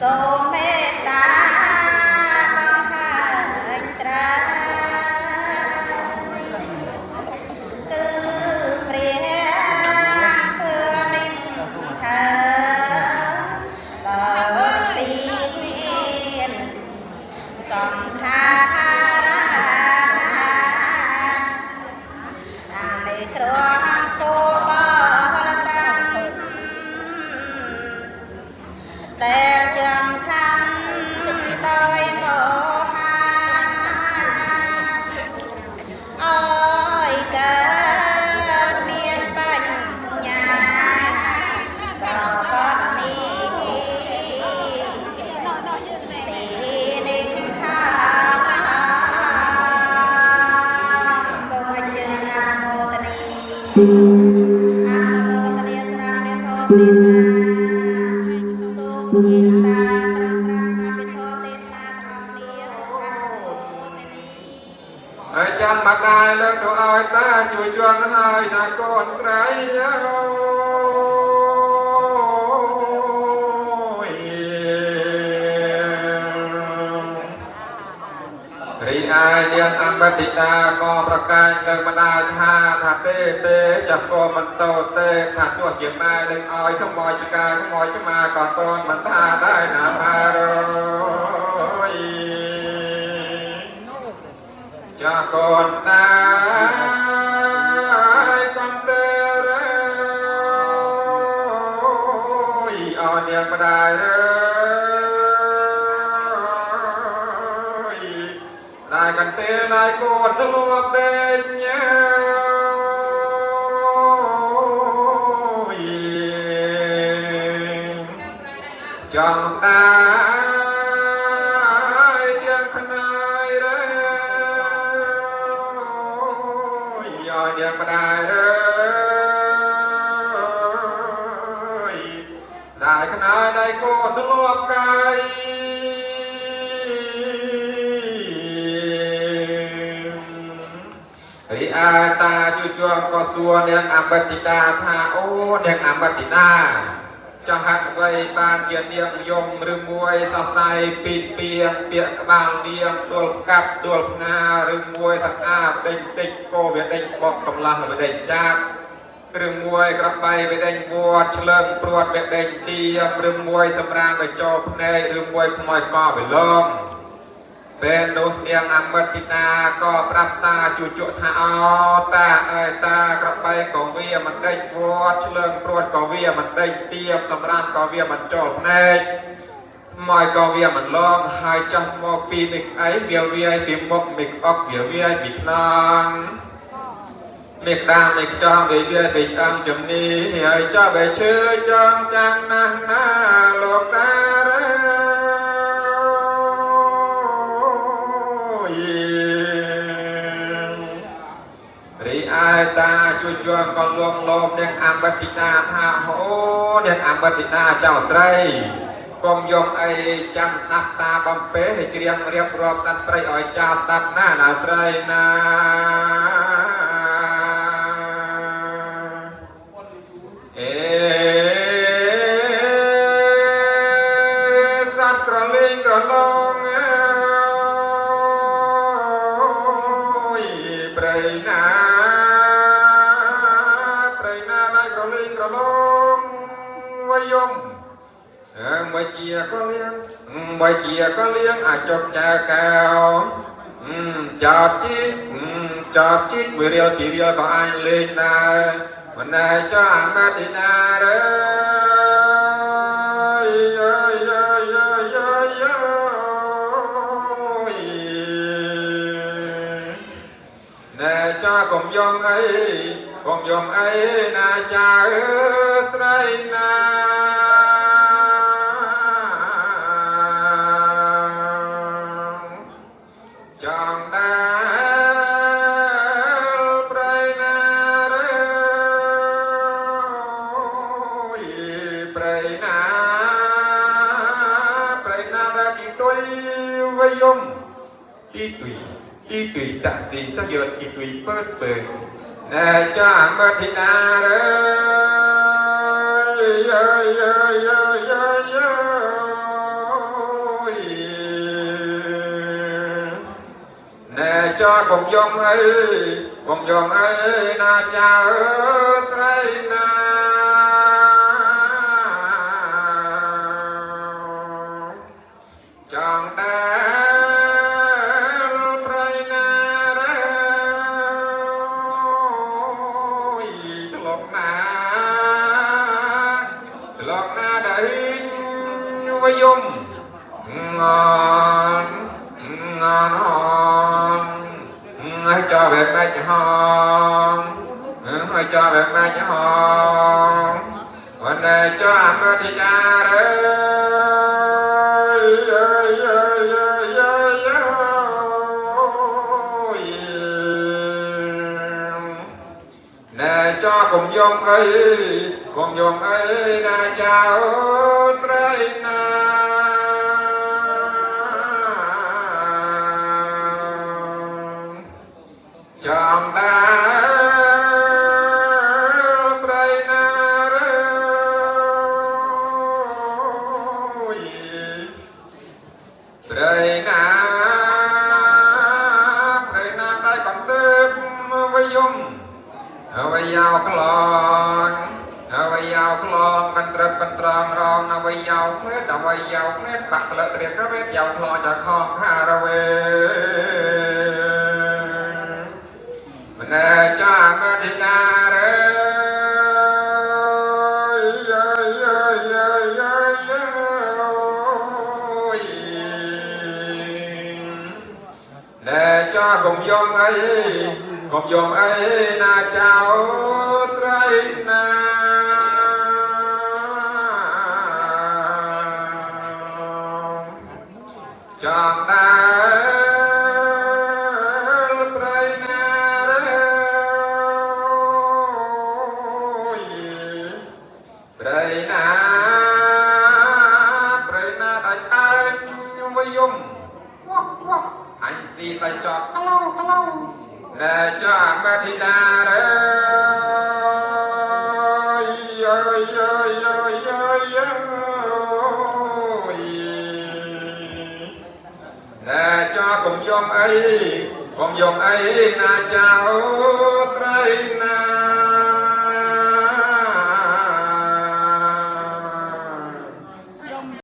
សូមមេត្តាបង្ហាញត្រាគឺព្រះធ្វើនិមថាដល់ពីមានសង្ខារាអានិត្រង់តោបលសានដែលចាំខាន់ដោយមហាអើយកើតមានបញ្ញាប្រកបនេះទីនេះថាសូមយើងអនុមោទនាស្ដាប់ព្រះធម៌ទេសនាសូមញាតិតាត្រង់ត្រាប់អភិធម៌ទេសនាទាំងអស់គ្នាសូមអនុមោទនាហើយចាំបាត់ដែរលើកទៅឲ្យតាជួយជន់ហើយណាកូនស្រីរីឯនាងអមតិតាក៏ប្រកាសលើកម្ដាយថាទេចាប់ក៏មិនតូចទេថាទោះជាម៉ែនឹងឲ្យខ្មោចចកាខ្មោចឆ្មាក៏កូនមិនថាដែរណាម៉ែរយចាកូនស្ដាយកូនទេរយឲ្យនាងម្ដាយได้กันเตะได้กอดตลอดเดินเงี้ยจังสายยังขนายเลยยอดยังไม่ได้เลยได้ขนายได้กอดตลอดกายរីឯតាជួយជាប់ក៏សួរនាងអមតិតាថាអូនាងអមតិតាចង់ហាត់អ្វីបានជានាងយំឬមួយសរសៃពីពីងពាក់ក្បាលនាងដួលកាប់ដួលផ្ងាឬមួយសង្អាបដេញតិចក៏វាដេញបកកំឡះវាដេញចាប់ឬមួយក្របីវាដេញវត្តឆ្លើងព្រួតវាដេញទៀមឬមួយសម្រាមវាចូលភ្នែកឬមួយខ្មោចក៏វាលងពេលនោះនាងអមតិតាក៏ប្រាប់តាជួជក់ថាអោតាអើយតាក្របីក៏វាមិនដេញវត្តឆ្លើងព្រួតក៏វាមិនដេញទៀមសម្រាមក៏វាមិនចូលភ្នែកមកក៏វាមិនលងហើយចោះមកពីនេះអីវាវាយពីមុខមីអុកវាវាយពីខ្នងមេដាមេចង់វាវាយពីឆ្អឹងជំនីហើយចោះវាឈឺចង់ចាំងណាស់ណាលោកតារីឯតាជួយជាប់ក៏លួងលោមនាងអមតិតាថាអូនាងអមតិតាចៅស្រីកុំយកអីចាំស្ដាប់តាបំពេឲ្យច្រៀងរៀបរាប់សត្វព្រៃឲ្យចាស្ដាប់ណាណាស្រីណាសត្វក្រលេងក្រឡងព្រៃណាได้ក្រលេងក្រឡងវយំមកជាក៏លៀងមកជាក៏លៀងអាចប់ចាកៅចាប់ជីកវិរិយពីរិយក៏អាចលេងដែរមិនណែចោះអមតិតារើណែចោះកុំយំអីកុំយំអីណាចាស្រីណាចង់ដែលប្រៃណារើប្រៃណាដែលទីទុយវយំទីទុយតាក់ស៊ីតយកទីទុយពើណែចាមតិតារើ cho cùng dòng ấy na cha sấy na chẳng đa sấy na rồi lộc na đấy với dung ngon cho việc này cho hòn cho việc này cho hònวันnày cho ăn thì cha để cho cùng dòng ấy là chào sấy na chẳng đã sấy na rồi sấy na đây còn thêm với dung với nhau cái lonกันตรองรองนะvới nhau hết bạc lợi tiền các vết giàu lòจากห้องหาระเวnè cha mẹ đi ra nè cho cùng dòng ấy na chào sấy na chẳng đã sấy na rồi sấy na đại anh với dung anh xì tay cho hello để cho mẹ thì ra đấy để cho cùng dòng ấy na chào sấy na